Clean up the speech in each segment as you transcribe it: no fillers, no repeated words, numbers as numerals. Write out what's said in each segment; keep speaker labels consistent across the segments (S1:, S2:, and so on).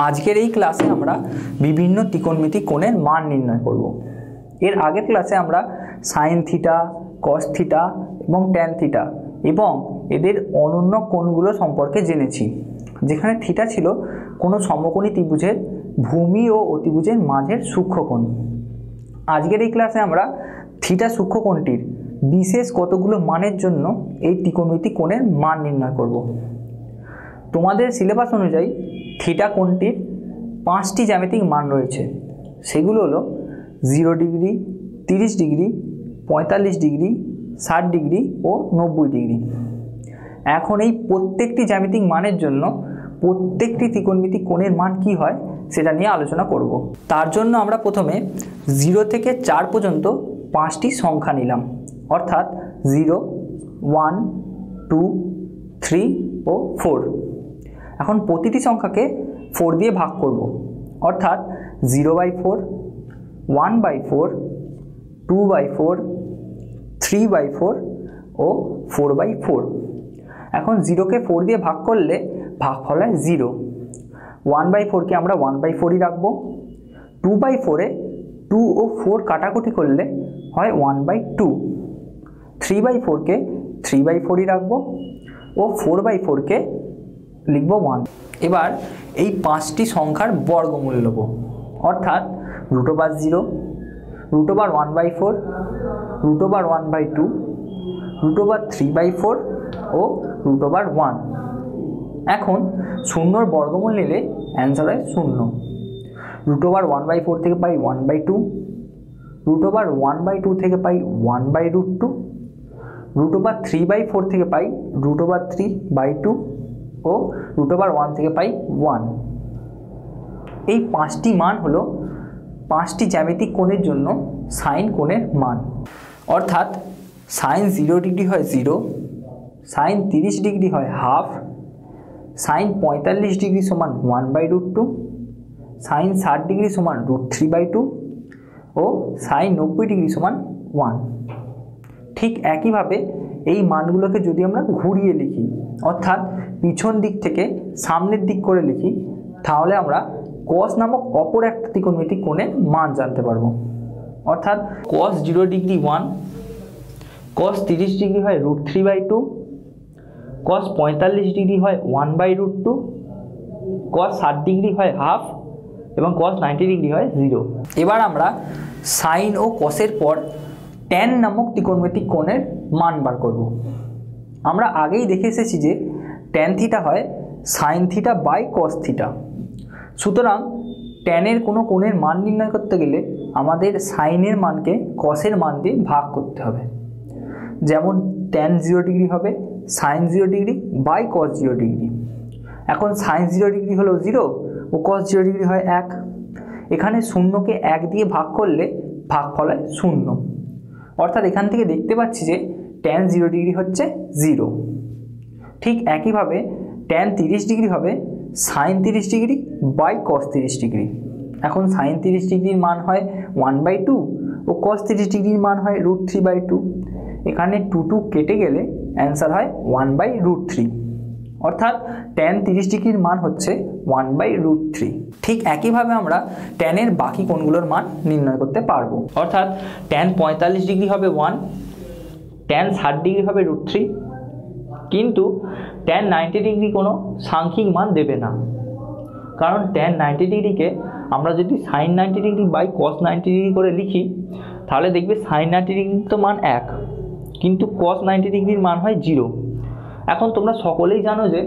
S1: আজকের এই ক্লাসে আমরা বিভিন্ন ত্রিকোণমিতিক কোণের মান নির্ণয় করব। এর আগের ক্লাসে আমরা সাইন থিটা, কস থিটা এবং ট্যান থিটা এবং এদের অনন্য কোণগুলো সম্পর্কে জেনেছি, যেখানে থিটা ছিল কোনো সমকোণী ত্রিভুজের ভূমি ও অতিভুজের মাঝের সূক্ষ্মকোণ। আজকের এই ক্লাসে আমরা থিটা সূক্ষ্মকোণটির বিশেষ কতগুলো মানের জন্য এই ত্রিকোণমিতিক কোণের মান নির্ণয় করব। তোমাদের সিলেবাস অনুযায়ী থিটা কোণটির 5টি জ্যামিতিক মান রয়েছে। সেগুলো হলো 0 ডিগ্রি, 30 ডিগ্রি, 45 ডিগ্রি, 60 ডিগ্রি ও 90 ডিগ্রি। এখন এই প্রত্যেকটি জ্যামিতিক মানের জন্য প্রত্যেকটি ত্রিকোণমিতিক কোণের মান কি হয় সেটা নিয়ে আলোচনা করব। তার জন্য আমরা প্রথমে 0 থেকে 4 পর্যন্ত 5টি সংখ্যা নিলাম, অর্থাৎ 0, 1, 2, 3 ও 4। এখন প্রতিটি সংখ্যাকে 4 দিয়ে ভাগ করব, অর্থাৎ 0/4, 1/4, 2/4, 3/4 ও 4/4। এখন 0কে 4 দিয়ে ভাগ করলে ভাগফল হয় 0। 1/4কে আমরা 1/4ই রাখবো। 2/4-এ 2 ও 4 কাটাকুটি করলে হয় 1/2। 3/4কে 3/4ই রাখবো ও 4/4কে লিখব 1। এবার এই 5টি সংখ্যার বর্গমূল নেব, অর্থাৎ √0, √1/4, √1/2, √3/4 ও √1। এখন শূন্যর বর্গমূল নিলে অ্যান্সার হয় 0। √1/4 থেকে পাই 1/2, √1/2 থেকে পাই 1/√2, √3/4 থেকে পাই √3/2 ও √1 থেকে পাই 1। এই 5টি মান হলো 5টি জ্যামিতিক কোণের জন্য সাইন কোণের মান, অর্থাৎ সাইন 0 ডিগ্রি হয় 0, সাইন 30 ডিগ্রি হয় হাফ, সাইন 45 ডিগ্রি সমান 1/√2, সাইন 60 ডিগ্রি সমান √3/2 ও সাইন 90 ডিগ্রি সমান 1। ঠিক একইভাবে এই মানগুলোকে যদি আমরা ঘুরিয়ে লিখি, অর্থাৎ পিছন দিক থেকে সামনের দিক করে লিখি, তাহলে আমরা কস নামক অপর একটা ত্রিকোণমিতিক কোণের মান জানতে পারবো। অর্থাৎ কস 0 ডিগ্রি 1, কস 30 ডিগ্রি হয় √3/2, কস 45 ডিগ্রি হয় 1/√2, কস 60 ডিগ্রি হয় হাফ এবং কস 90 ডিগ্রি হয় 0। এবার আমরা সাইন ও কসের পর ট্যান নামক ত্রিকোণমিতিক কোণের মান বার করব। আমরা আগেই দেখে এসেছি যে ট্যান থিটা হয় sine theta by cos theta. সুতরাং ট্যানের কোনো কোণের মান নির্ণয় করতে গেলে আমাদের সাইনের মানকে কসের মান দিয়ে ভাগ করতে হবে। যেমন ট্যান 0 ডিগ্রি হবে sine 0 degree by cos 0 degree. এখন সাইন 0 ডিগ্রি হলো 0 ও কস 0 ডিগ্রি হয় 1। এখানে শূন্যকে 1 দিয়ে ভাগ করলে ভাগফল হয় 0। অর্থাৎ এখান থেকে দেখতে পাচ্ছি যে ট্যান 0 ডিগ্রি হচ্ছে 0। ঠিক একইভাবে ট্যান 30 ডিগ্রি হবে sine 30 degree by cos 30 degree. এখন সাইন 30 ডিগ্রির মান হয় 1/2 ও কস 30 ডিগ্রির মান হয় √3/2। এখানে 2 কেটে গেলে অ্যান্সার হয় 1/√3। অর্থাৎ ট্যান 30 ডিগ্রির মান হচ্ছে 1/√3। ঠিক একইভাবে আমরা ট্যানের বাকি কোণগুলোর মান নির্ণয় করতে পারবো। অর্থাৎ ট্যান 45 ডিগ্রি হবে 1, ট্যান 60 ডিগ্রি হবে √3, কিন্তু ট্যান 90 ডিগ্রি কোনো সাংখ্যিক মান দেবে না। কারণ ট্যান 90 ডিগ্রিকে আমরা যদি sine 90 degree by cos 90 degree করে লিখি, তাহলে দেখবে সাইন 90 ডিগ্রির তো মান 1, কিন্তু কস 90 ডিগ্রির মান হয় 0। এখন তোমরা সকলেই জানো যে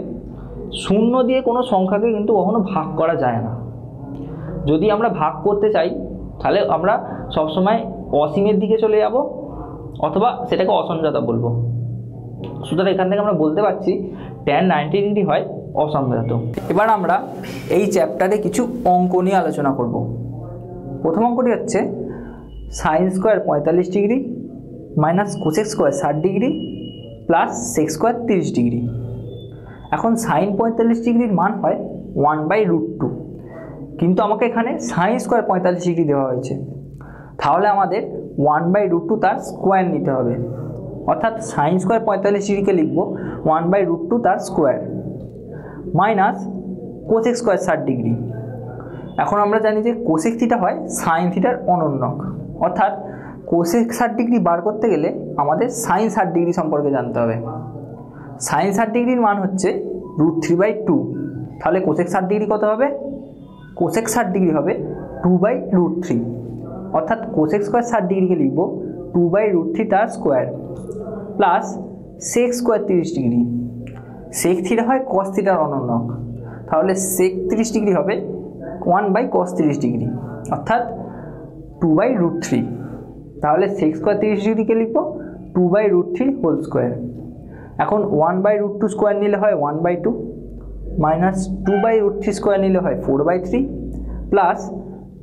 S1: 0 দিয়ে কোনো সংখ্যাকে কিন্তু কখনো ভাগ করা যায় না। যদি আমরা ভাগ করতে চাই তাহলে আমরা সবসময় অসীমের দিকে চলে যাব অথবা সেটাকে অসংজ্ঞাত বলবো। সুতরাং এখান থেকে আমরা বলতে পারছি ট্যান 90 ডিগ্রি হয় অসংজ্ঞাত। এবার আমরা এই চ্যাপ্টারে কিছু অঙ্ক নিয়ে আলোচনা করব। প্রথম অঙ্কটি হচ্ছে sine square 45 degree minus cosec square 60 degree plus sec square 30 degree. এখন সাইন 45 ডিগ্রির মান হয় 1/√2, কিন্তু আমাকে এখানে সাইন স্কোয়ার 45 ডিগ্রি দেওয়া হয়েছে, তাহলে আমাদের 1/√2 তার স্কোয়ার নিতে হবে। অর্থাৎ সাইন স্কোয়ার 45 ডিগ্রিকে লিখব 1/√2 তার square minus cosec square 60 degree. এখন আমরা জানি যে কোসেক থিটা হয় সাইন থিটার অনন্যক, অর্থাৎ কোসেক 60 ডিগ্রি বার করতে গেলে আমাদের সাইন 60 ডিগ্রি সম্পর্কে জানতে হবে। সাইন 60 ডিগ্রির মান হচ্ছে √3/2। তাহলে কোসেক 60 ডিগ্রি কত হবে? কোসেক 60 ডিগ্রি হবে 2/√3, অর্থাৎ কোসেক স্কোয়ার 60 ডিগ্রিকে লিখব 2/√3 তার square plus sec square 30 degree. Sec theta হয় কস থিটার অনন্যক, তাহলে সেক 30 ডিগ্রি হবে 1/cos 30 ডিগ্রি, অর্থাৎ 2/√3। তাহলে সেক স্কোয়ার 30 ডিগ্রিকে লিখব 2/√3 হোল স্কোয়ার। এখন 1/√2 স্কোয়ার নিলে হয় 1/2, মাইনাস 2/√3 স্কোয়ার নিলে হয় 4/3, প্লাস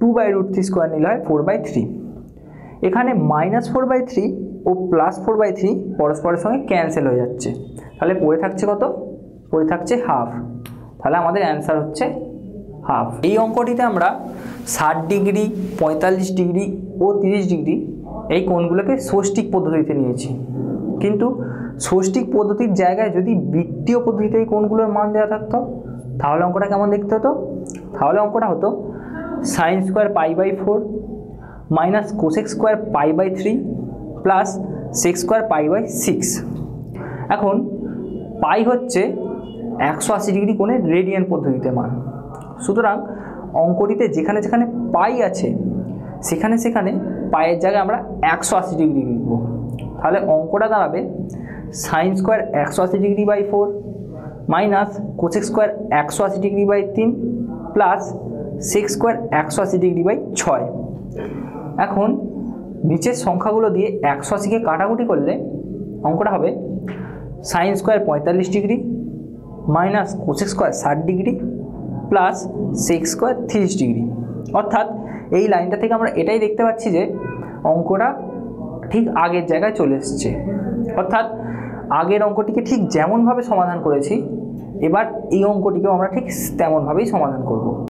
S1: 2/√3 স্কোয়ার নিলে হয় 4/3। এখানে -4/3 ও +4/3 পরস্পরের সঙ্গে ক্যান্সেল হয়ে যাচ্ছে, তাহলে পড়ে থাকছে কত? পড়ে থাকছে হাফ। তাহলে আমাদের অ্যান্সার হচ্ছে হাফ। এই অঙ্কটিতে আমরা 60 ডিগ্রি, 45 ডিগ্রি ও 30 ডিগ্রি এই কোণগুলোকে ষষ্ঠিক পদ্ধতিতে নিয়েছি, কিন্তু ষষ্ঠিক পদ্ধতির জায়গায় যদি বৃত্তীয় পদ্ধতিতে এই কোণগুলোর মান দেওয়া থাকতো তাহলে অঙ্কটা কেমন দেখতে হতো? তাহলে অঙ্কটা হতো sin square π/4 minus cosec square π/3 plus sec square π/6। এখন পাই হচ্ছে 180 ডিগ্রি কোণের রেডিয়ান পদ্ধতিতে মান, সুতরাং অঙ্কটিতে যেখানে যেখানে পাই আছে সেখানে সেখানে পায়ের জায়গায় আমরা 180 ডিগ্রি লিখব। তাহলে অঙ্কটা দাঁড়াবে sine square 180 degree minus cosec square 180 degree plus sec square 180 degree. এখন নিচের সংখ্যাগুলো দিয়ে 180কে কাটাকুটি করলে অঙ্কটা হবে sine square 45 degree minus cosec square 60 degree plus sec square 30 degree. অর্থাৎ এই লাইনটা থেকে আমরা এটাই দেখতে পাচ্ছি যে অঙ্কটা ঠিক আগের জায়গায় চলে এসছে, অর্থাৎ আগের অঙ্কটিকে ঠিক যেমনভাবে সমাধান করেছি এবার এই অঙ্কটিকেও আমরা ঠিক তেমনভাবেই সমাধান করব।